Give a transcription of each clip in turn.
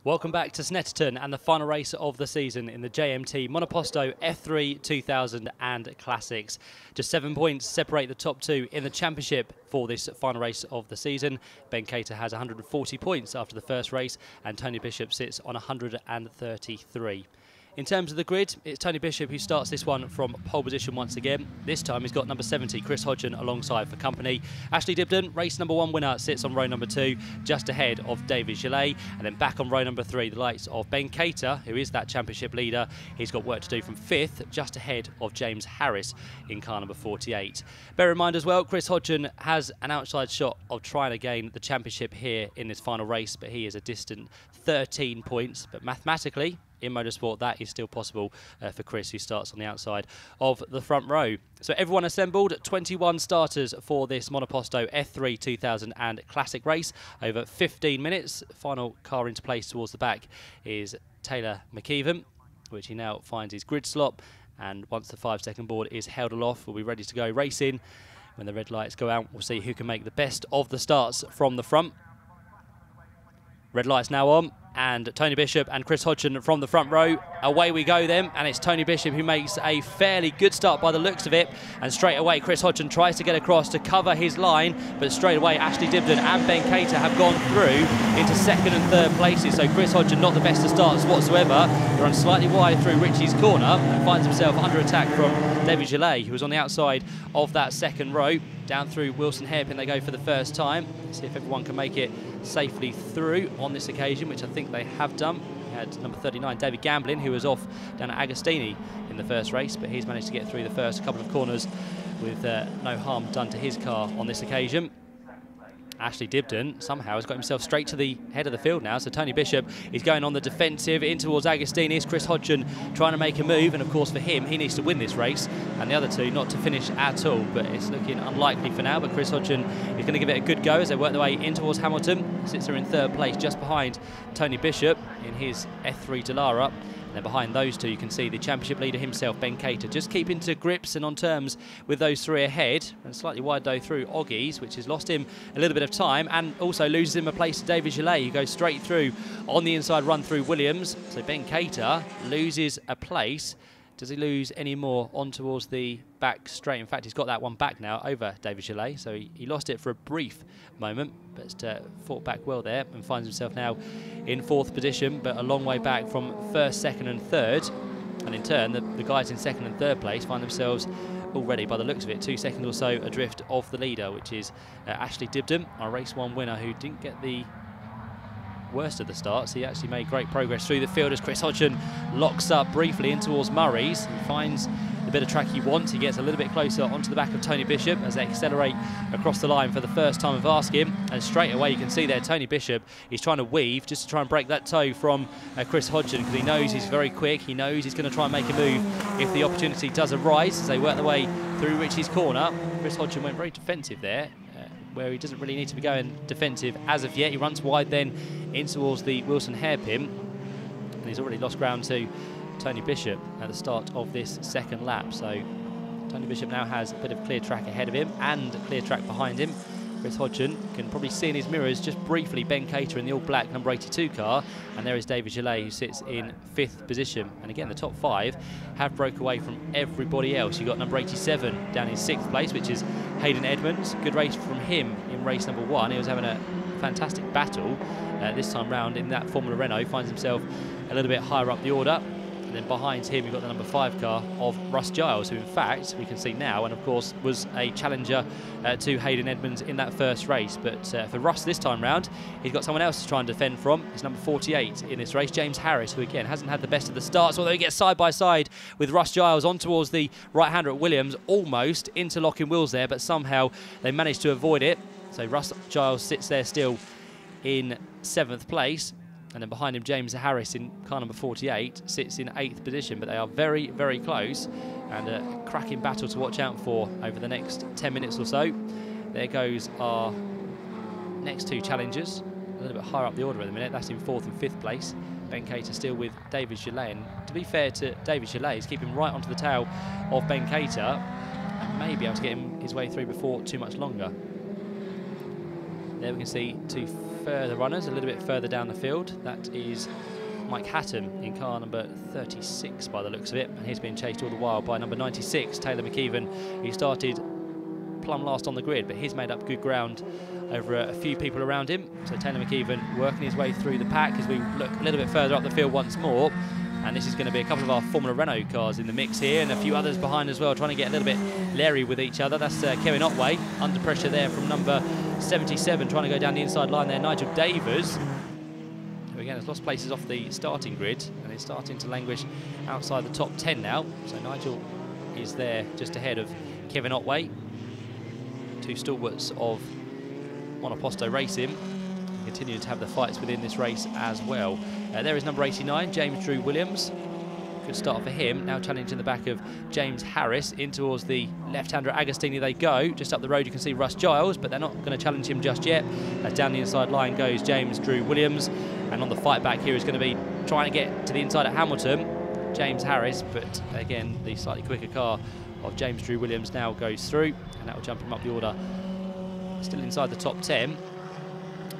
Welcome back to Snetterton and the final race of the season in the JMT Monoposto F3 2000 and Classics. Just 7 points separate the top two in the championship for this final race of the season. Ben Cater has 140 points after the first race and Tony Bishop sits on 133. In terms of the grid, it's Tony Bishop who starts this one from pole position once again. This time he's got number 70, Chris Hodgen, alongside for company. Ashley Dibden, race number 1 winner, sits on row number 2, just ahead of David Gillet. And then back on row number 3, the likes of Ben Cater, who is that championship leader. He's got work to do from 5th, just ahead of James Harris in car number 48. Bear in mind as well, Chris Hodgen has an outside shot of trying to gain the championship here in this final race, but he is a distant 13 points. But mathematically, in motorsport, that is still possible for Chris, who starts on the outside of the front row. So everyone assembled, 21 starters for this Monoposto F3 2000 and Classic race over 15 minutes. Final car into place towards the back is Taylor McKeevan, which he now finds his grid slot. And once the 5-second board is held aloft, we'll be ready to go racing. When the red lights go out, we'll see who can make the best of the starts from the front. Red lights now on, and Tony Bishop and Chris Hodgen from the front row. Away we go then, and it's Tony Bishop who makes a fairly good start by the looks of it. And straight away, Chris Hodgen tries to get across to cover his line, but straight away, Ashley Dibden and Ben Cater have gone through into 2nd and 3rd places. So Chris Hodgen not the best of starts whatsoever. He runs slightly wide through Richie's corner and finds himself under attack from David Gillet, who was on the outside of that 2nd row. Down through Wilson Hairpin they go for the first time. See if everyone can make it safely through on this occasion, which I think they have done. We had number 39, David Gamblin, who was off down at Agostini in the first race, but he's managed to get through the first couple of corners with no harm done to his car on this occasion. Ashley Dibden somehow has got himself straight to the head of the field now, so Tony Bishop is going on the defensive in towards Agostini. It's Chris Hodgen trying to make a move, and of course for him, he needs to win this race, and the other two not to finish at all, but it's looking unlikely for now. But Chris Hodgen is going to give it a good go as they work their way in towards Hamilton. Sits there in 3rd place, just behind Tony Bishop in his F3 Dallara. And then behind those two, you can see the championship leader himself, Ben Cater, just keeping to grips and on terms with those three ahead. And slightly wide though through Oggies, which has lost him a little bit of time and also loses him a place to David Gillet, who goes straight through on the inside run through Williams. So Ben Cater loses a place. Does he lose any more on towards the back straight? In fact, he's got that one back now over David Gillet. So he lost it for a brief moment, but fought back well there and finds himself now in 4th position, but a long way back from 1st, 2nd and 3rd. And in turn, the guys in 2nd and 3rd place find themselves already, by the looks of it, 2 seconds or so adrift of the leader, which is Ashley Dibden, our race 1 winner, who didn't get the worst of the starts. He actually made great progress through the field as Chris Hodgen locks up briefly in towards Murray's and finds the bit of track he wants. He gets a little bit closer onto the back of Tony Bishop as they accelerate across the line for the first time of asking. And straight away you can see there Tony Bishop is trying to weave just to try and break that toe from Chris Hodgen, because he knows he's very quick. He knows he's going to try and make a move if the opportunity does arise as they work their way through Richie's corner. Chris Hodgen went very defensive there, where he doesn't really need to be going defensive as of yet. He runs wide then in towards the Wilson hairpin, and he's already lost ground to Tony Bishop at the start of this 2nd lap. So Tony Bishop now has a bit of clear track ahead of him and clear track behind him. Chris Hodgen can probably see in his mirrors just briefly Ben Cater in the all-black number 82 car, and there is David Gillet, who sits in 5th position. And again, the top 5 have broke away from everybody else. You've got number 87 down in 6th place, which is Hayden Edmonds. Good race from him in race number 1. He was having a fantastic battle this time round in that Formula Renault. Finds himself a little bit higher up the order. And then behind him, you've got the number 5 car of Russ Giles, who in fact, we can see now, and of course was a challenger to Hayden Edmonds in that first race. But for Russ this time round, he's got someone else to try and defend from. He's number 48 in this race, James Harris, who again hasn't had the best of the starts, although he gets side by side with Russ Giles on towards the right-hander at Williams, almost interlocking wheels there, but somehow they managed to avoid it. So Russ Giles sits there still in 7th place. And then behind him, James Harris in car number 48 sits in 8th position, but they are very, very close, and a cracking battle to watch out for over the next 10 minutes or so. There goes our next 2 challengers, a little bit higher up the order at the minute. That's in 4th and 5th place. Ben Cater still with David Gillet, and to be fair to David Gillet, he's keeping right onto the tail of Ben Cater and may be able to get him his way through before too much longer. There we can see 2 further runners a little bit further down the field. That is Mike Hatton in car number 36 by the looks of it, and he's being chased all the while by number 96, Taylor McKeevan. He started plumb last on the grid, but he's made up good ground over a few people around him. So Taylor McKeevan working his way through the pack as we look a little bit further up the field once more. And this is going to be a couple of our Formula Renault cars in the mix here, and a few others behind as well, trying to get a little bit leery with each other. That's Kevin Otway under pressure there from number 77, trying to go down the inside line there. Nigel Davies, who again has lost places off the starting grid and is starting to languish outside the top 10 now. So Nigel is there just ahead of Kevin Otway. Two stalwarts of Monoposto Racing, continuing to have the fights within this race as well. There is number 89, James Drew Williams. Good start for him. Now challenging the back of James Harris. In towards the left-hander Agostini they go. Just up the road you can see Russ Giles, but they're not going to challenge him just yet. As down the inside line goes James Drew Williams. And on the fight back here is going to be trying to get to the inside at Hamilton, James Harris. But again, the slightly quicker car of James Drew Williams now goes through, and that will jump him up the order. Still inside the top 10.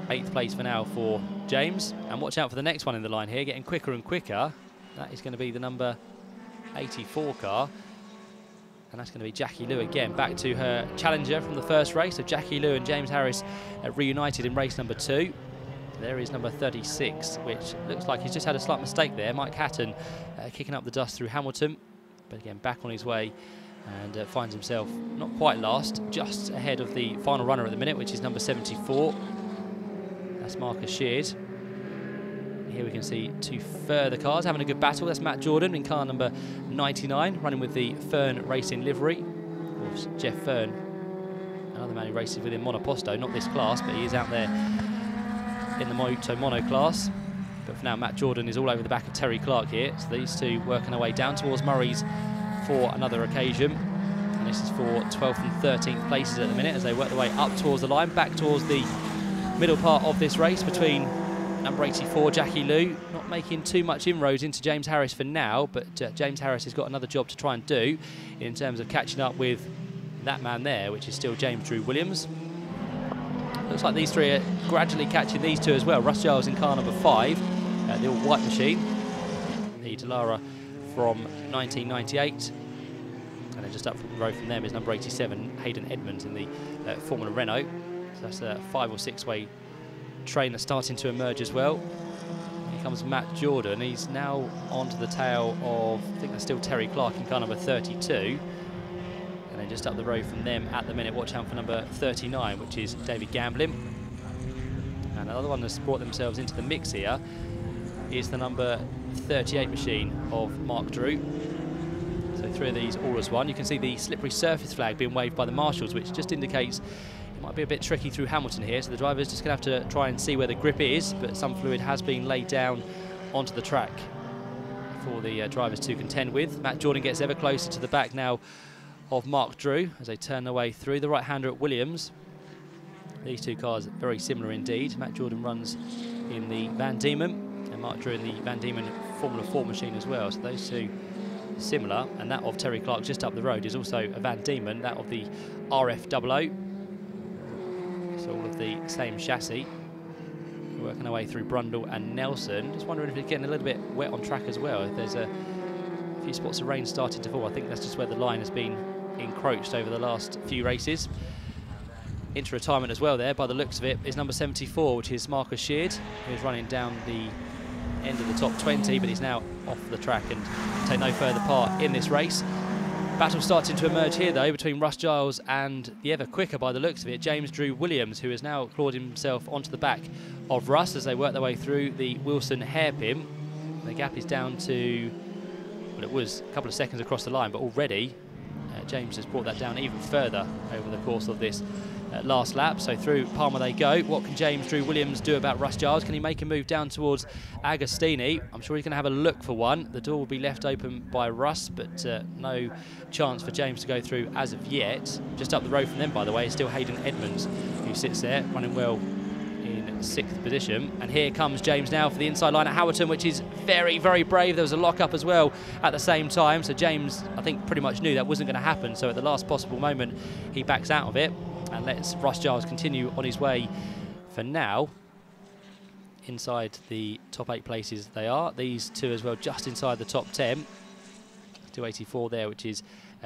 8th place for now for James. And watch out for the next one in the line here, getting quicker and quicker. That is going to be the number 84 car. And that's going to be Jackie Liu again, back to her challenger from the first race. So Jackie Liu and James Harris reunited in race number 2. There is number 36, which looks like he's just had a slight mistake there. Mike Hatton kicking up the dust through Hamilton. But again, back on his way, and finds himself not quite last, just ahead of the final runner at the minute, which is number 74. That's Marcus Sheard. Here we can see two further cars having a good battle. That's Matt Jordan in car number 99, running with the Fern Racing livery. Of course, Jeff Fern, another man who races within Monoposto, not this class, but he is out there in the Mono class. But for now, Matt Jordan is all over the back of Terry Clark here. So these two working their way down towards Murray's for another occasion. And this is for 12th and 13th places at the minute as they work their way up towards the line, back towards the middle part of this race between number 84, Jackie Liu, not making too much inroads into James Harris for now, but James Harris has got another job to try and do in terms of catching up with that man there, which is still James Drew Williams. Looks like these three are gradually catching these two as well. Russ Giles in car number 5, the all-white machine, the Dallara from 1998. And then just up the road from them is number 87, Hayden Edmonds in the Formula Renault. So that's a 5 or 6 way train that's starting to emerge as well. Here comes Matt Jordan. He's now onto the tail of, I think that's still Terry Clark in car number 32. And then just up the road from them at the minute, watch out for number 39, which is David Gamblin. And another one that's brought themselves into the mix here is the number 38 machine of Mark Drew. So 3 of these all as one. You can see the slippery surface flag being waved by the marshals, which just indicates it might be a bit tricky through Hamilton here, so the driver's just going to have to try and see where the grip is, but some fluid has been laid down onto the track for the drivers to contend with. Matt Jordan gets ever closer to the back now of Mark Drew as they turn their way through. The right-hander at Williams. These two cars are very similar indeed. Matt Jordan runs in the Van Diemen and Mark Drew in the Van Diemen Formula 4 machine as well, so those two similar. And that of Terry Clark just up the road is also a Van Diemen, that of the RF00. So all of the same chassis. We're working our way through Brundle and Nelson. Just wondering if it's getting a little bit wet on track as well. If there's a few spots of rain starting to fall, I think that's just where the line has been encroached over the last few races. Into retirement as well there, by the looks of it, is number 74, which is Marcus Sheard, who's running down the end of the top 20, but he's now off the track and take no further part in this race. Battle starting to emerge here though between Russ Giles and the ever quicker, by the looks of it, James Drew Williams, who has now clawed himself onto the back of Russ as they work their way through the Wilson hairpin. The gap is down to, well, it was a couple of seconds across the line, but already James has brought that down even further over the course of this last lap. So through Palmer they go. What can James Drew Williams do about Russ Giles? Can he make a move down towards Agostini? I'm sure he's going to have a look for one. The door will be left open by Russ, but no chance for James to go through as of yet. Just up the road from them, by the way, is still Hayden Edmonds, who sits there running well in 6th position. And here comes James now for the inside line at Howerton, which is very, very brave. There was a lock-up as well at the same time, so James, I think, pretty much knew that wasn't going to happen, so at the last possible moment he backs out of it and lets Russ Giles continue on his way for now. inside the top 8 places they are. These two as well just inside the top 10. 284 there, which is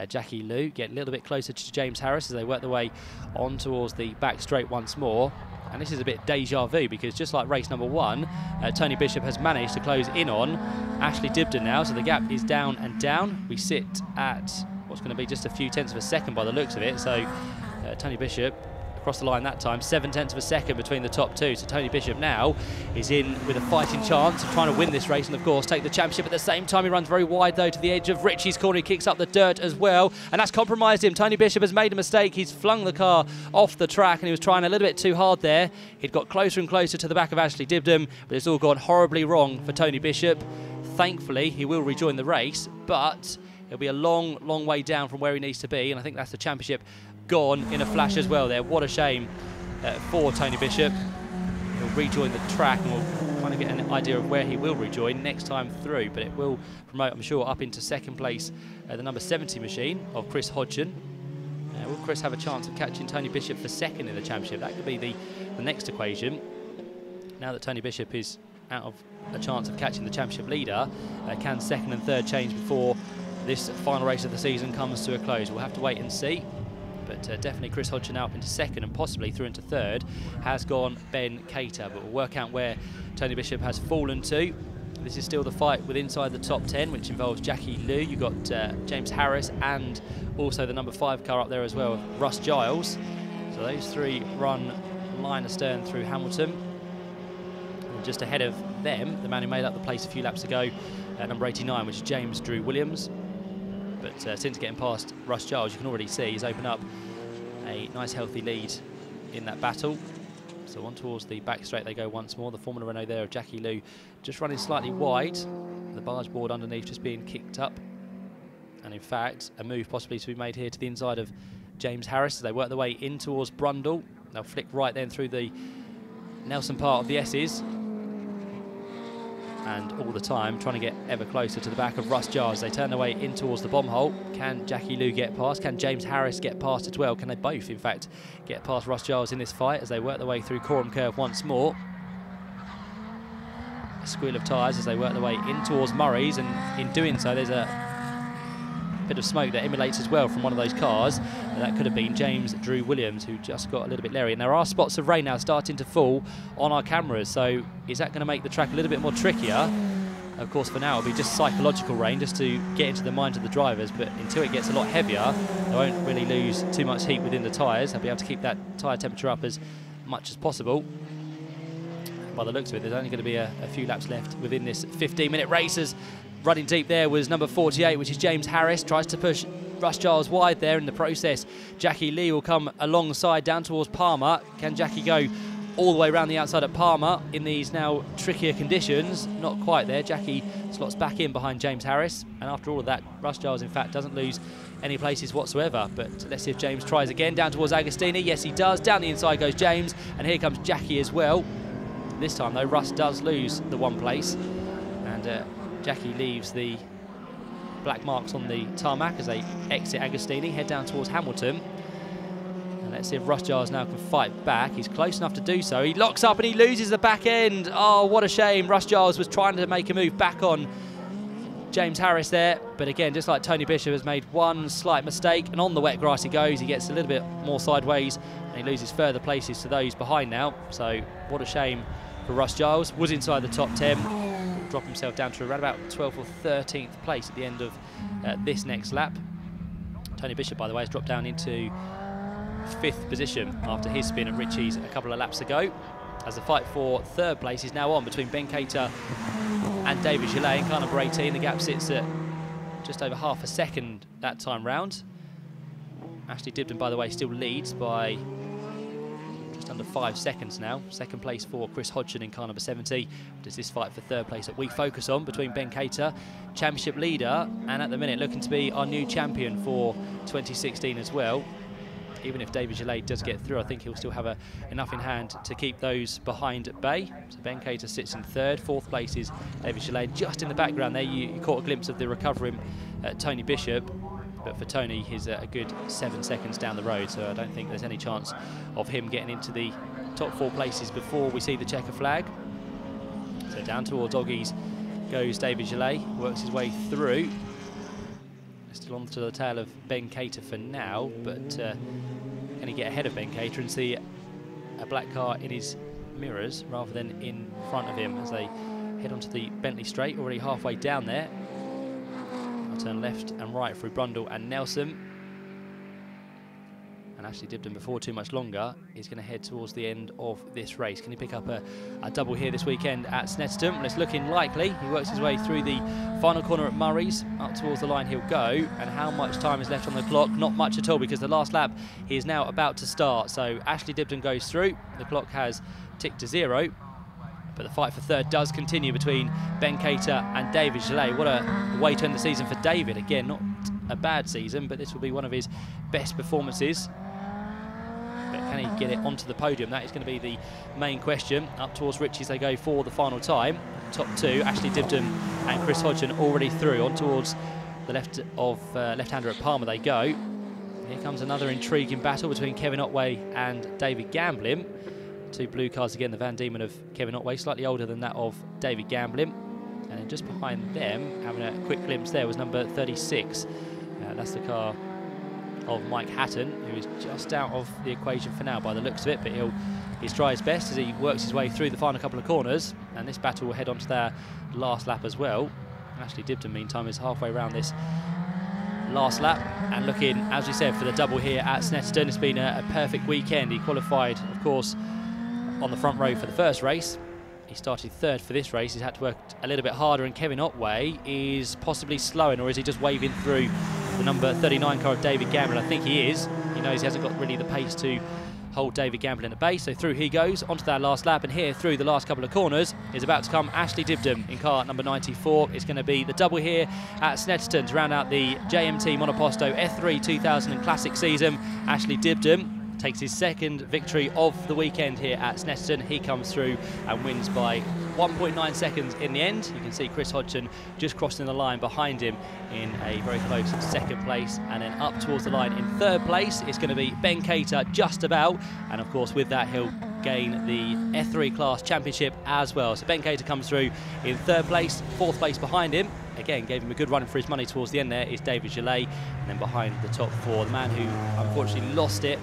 Jackie Liu. Get a little bit closer to James Harris as they work their way on towards the back straight once more. And this is a bit deja vu, because just like race number 1, Tony Bishop has managed to close in on Ashley Dibden now, so the gap is down and down. We sit at what's going to be just a few tenths of a second by the looks of it, so Tony Bishop across the line that time, 7/10 of a second between the top 2. So Tony Bishop now is in with a fighting chance of trying to win this race and of course take the championship. At the same time, he runs very wide though to the edge of Richie's corner. He kicks up the dirt as well, and that's compromised him. Tony Bishop has made a mistake. He's flung the car off the track and he was trying a little bit too hard there. He'd got closer and closer to the back of Ashley Dibden, but it's all gone horribly wrong for Tony Bishop. Thankfully, he will rejoin the race, but it'll be a long, long way down from where he needs to be, and I think that's the championship gone in a flash as well there. What a shame for Tony Bishop. He'll rejoin the track and we'll kind of get an idea of where he will rejoin next time through, but it will promote, I'm sure, up into second place the number 70 machine of Chris Hodgson. Will Chris have a chance of catching Tony Bishop for second in the championship? That could be the next equation. Now that Tony Bishop is out of a chance of catching the championship leader, can second and third change before this final race of the season comes to a close? We'll have to wait and see. But definitely Chris Hodgson out into second and possibly through into third has gone Ben Cater. But we'll work out where Tony Bishop has fallen to. This is still the fight with inside the top 10, which involves Jackie Liu. You've got James Harris and also the number 5 car up there as well, Russ Giles. So those three run line astern through Hamilton. And just ahead of them, the man who made up the place a few laps ago, number 89, which is James Drew Williams. But since getting past Russ Giles, you can already see he's opened up a nice healthy lead in that battle. So on towards the back straight they go once more. The Formula Renault there of Jackie Liu just running slightly wide. The barge board underneath just being kicked up. And in fact, a move possibly to be made here to the inside of James Harris as they work their way in towards Brundle. They'll flick right then through the Nelson part of the S's. And all the time trying to get ever closer to the back of Russ Giles. They turn their way in towards the bomb hole. Can Jackie Liu get past? Can James Harris get past as well? Can they both, in fact, get past Russ Giles in this fight as they work their way through Coram Curve once more? A squeal of tyres as they work their way in towards Murray's, and in doing so there's a bit of smoke that emanates as well from one of those cars. That could have been James Drew Williams, who just got a little bit leery. And there are spots of rain now starting to fall on our cameras, so is that going to make the track a little bit more trickier? Of course, for now it'll be just psychological rain, just to get into the minds of the drivers, but until it gets a lot heavier, they won't really lose too much heat within the tyres. They'll be able to keep that tyre temperature up as much as possible. By the looks of it, there's only going to be a few laps left within this 15-minute race. As running deep there was number 48, which is James Harris. Tries to push Russ Giles wide there in the process. Jackie Liu will come alongside down towards Palmer. Can Jackie go all the way around the outside at Palmer in these now trickier conditions? Not quite there. Jackie slots back in behind James Harris. And after all of that, Russ Giles, in fact, doesn't lose any places whatsoever. But let's see if James tries again. Down towards Agostini. Yes, he does. Down the inside goes James. And here comes Jackie as well. This time, though, Russ does lose the one place. And Jackie leaves the black marks on the tarmac as they exit Agostini, head down towards Hamilton. And let's see if Russ Giles now can fight back. He's close enough to do so. He locks up and he loses the back end. Oh, what a shame. Russ Giles was trying to make a move back on James Harris there. But again, just like Tony Bishop has made one slight mistake, and on the wet grass he goes. He gets a little bit more sideways and he loses further places to those behind now. So what a shame for Russ Giles. Was inside the top 10. Drop himself down to around about 12th or 13th place at the end of this next lap. Tony Bishop, by the way, has dropped down into 5th position after his spin at Ritchie's a couple of laps ago, as the fight for 3rd place is now on between Ben Cater and David Gillet in car number 18. The gap sits at just over half a second that time round. Ashley Dibden, by the way, still leads by just under 5 seconds now. 2nd place for Chris Hodgson in car number 70. But it's this fight for 3rd place that we focus on between Ben Cater, championship leader, and at the minute looking to be our new champion for 2016 as well. Even if David Gillet does get through, I think he'll still have enough in hand to keep those behind at bay. So Ben Cater sits in 3rd. 4th place is David Gillet. Just in the background there, you caught a glimpse of the recovering Tony Bishop. But for Tony, he's a good 7 seconds down the road, so I don't think there's any chance of him getting into the top 4 places before we see the checker flag. So down towards Oggies goes David Gillet, works his way through. Still on to the tail of Ben Cater for now, but can he get ahead of Ben Cater and see a black car in his mirrors rather than in front of him as they head onto the Bentley Straight, already halfway down there. I'll turn left and right through Brundle and Nelson. And Ashley Dibden, before too much longer, is going to head towards the end of this race. Can he pick up a double here this weekend at Snetterton? Well, it's looking likely. He works his way through the final corner at Murray's. Up towards the line he'll go. And how much time is left on the clock? Not much at all, because the last lap he is now about to start. So Ashley Dibden goes through. The clock has ticked to 0. But the fight for third does continue between Ben Cater and David Gillet. What a way to end the season for David. Again, not a bad season, but this will be one of his best performances. But can he get it onto the podium? That is going to be the main question. Up towards Richie's they go for the final time. Top two, Ashley Dibden and Chris Hodgson already through. On towards the left-hander at Palmer they go. Here comes another intriguing battle between Kevin Otway and David Gamblin. Two blue cars again, the Van Diemen of Kevin Otway, slightly older than that of David Gamblin. And then just behind them, having a quick glimpse there, was number 36. That's the car of Mike Hatton, who is just out of the equation for now by the looks of it, but he'll try his best as he works his way through the final couple of corners, and this battle will head on to their last lap as well. Ashley Dibden, meantime, is halfway around this last lap and looking, as we said, for the double here at Snetterton. It's been a perfect weekend. He qualified, of course, on the front row for the first race. He started third for this race. He's had to work a little bit harder, and Kevin Otway is possibly slowing, or is he just waving through the number 39 car of David Gamblin? I think he is. He knows he hasn't got really the pace to hold David Gamblin at bay, so through he goes onto that last lap, and here through the last couple of corners is about to come Ashley Dibden in car number 94. It's going to be the double here at Snetterton to round out the JMT Monoposto F3 2000 Classic season. Ashley Dibden takes his second victory of the weekend here at Snetterton. He comes through and wins by 1.9 seconds in the end. You can see Chris Hodgson just crossing the line behind him in a very close second place, and then up towards the line in third place it's going to be Ben Cater just about, and of course with that he'll gain the F3 class championship as well. So Ben Cater comes through in third place. Fourth place behind him, again gave him a good run for his money towards the end there, is David Gillet, and then behind the top four, the man who unfortunately lost it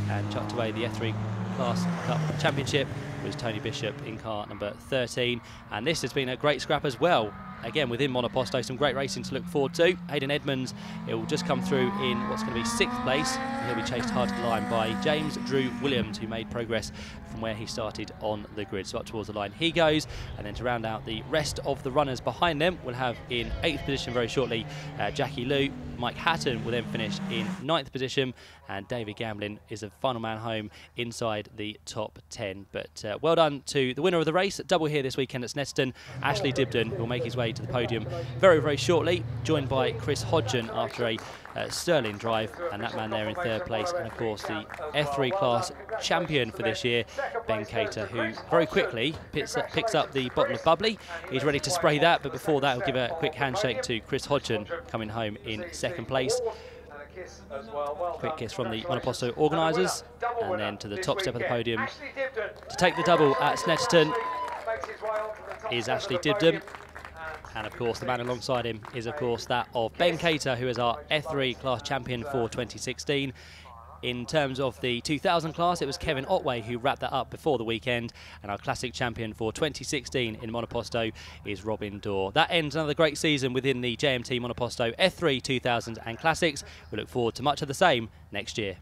and chucked away the F3 Class Cup Championship was Tony Bishop in car number 13. And this has been a great scrap as well. Again, within Monoposto, some great racing to look forward to. Hayden Edmonds, it will just come through in what's going to be 6th place. And he'll be chased hard to the line by James Drew Williams, who made progress from where he started on the grid. So up towards the line he goes. And then to round out the rest of the runners behind them, we'll have in 8th position very shortly Jackie Liu. Mike Hatton will then finish in 9th position, and David Gamblin is the final man home inside the top 10. But well done to the winner of the race. Double here this weekend at Snetterton, Ashley Dibden, will make his way to the podium very, very shortly, joined by Chris Hodgson after a sterling drive, and that man there in third place, and of course the F3 class champion for this year, Ben Cater, who very quickly picks up the bottle of bubbly. He's ready to spray that, but before that he'll give a quick handshake to Chris Hodgson, coming home in second place. Quick kiss from the Monoposto organisers, and then to the top step of the podium to take the double at Snetterton is Ashley Dibden. And of course the man alongside him is of course that of Ben Cater, who is our F3 class champion for 2016. In terms of the 2000 class, it was Kevin Otway who wrapped that up before the weekend, and our classic champion for 2016 in Monoposto is Robin Dorr. That ends another great season within the JMT Monoposto F3 2000 and Classics. We look forward to much of the same next year.